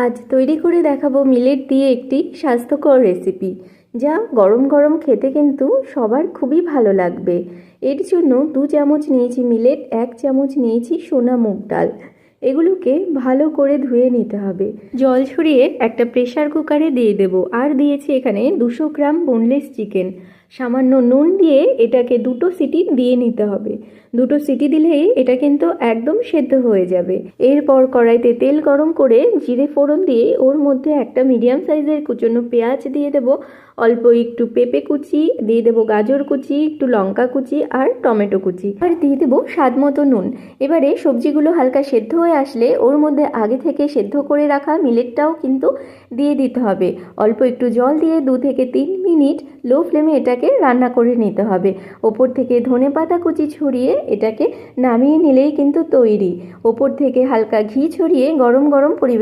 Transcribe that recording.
আজ তৈরি করে দেখাবো মিলেট দিয়ে একটি স্বাস্থ্যকর রেসিপি, যা গরম গরম খেতে কিন্তু সবার খুবই ভালো লাগবে। এর জন্য 2 চামচ নিয়েছি মিলেট, 1 চামচ নিয়েছি সোনা মুগ ডাল। এগুলোকে ভালো করে ধুয়ে নিতে হবে। জল ছড়িয়ে একটা প্রেসার কুকারে দিয়ে দেব। আর দিয়েছি এখানে 200 গ্রাম বোনলেস চিকেন। সামান্য নুন দিয়ে এটাকে 2টো সিটি দিয়ে নিতে হবে। 2টো সিটি দিলেই এটা কিন্তু একদম সেদ্ধ হয়ে যাবে। এরপর কড়াইতে তেল গরম করে জিরে ফোড়ন দিয়ে ওর মধ্যে একটা মিডিয়াম সাইজের কুচনো পেঁয়াজ দিয়ে দেব, অল্প একটু পেঁপে কুচি দিয়ে দেবো, গাজর কুচি, একটু লঙ্কা কুচি আর টমেটো কুচি, আর দিয়ে দেবো স্বাদ মতো নুন। এবারে সবজিগুলো হালকা সেদ্ধ হয়ে আসলে ওর মধ্যে আগে থেকে সেদ্ধ করে রাখা মিলেটটাও কিন্তু দিয়ে দিতে হবে। অল্প একটু জল দিয়ে 2 থেকে 3 মিনিট লো ফ্লেমে এটাকে রান্না করে নিতে হবে। ওপর থেকে ধনেপাতা কুচি ছড়িয়ে এটাকে নামিয়ে নিলেই কিন্তু তৈরি। ওপর থেকে হালকা ঘি ছড়িয়ে গরম গরম পরিবেশন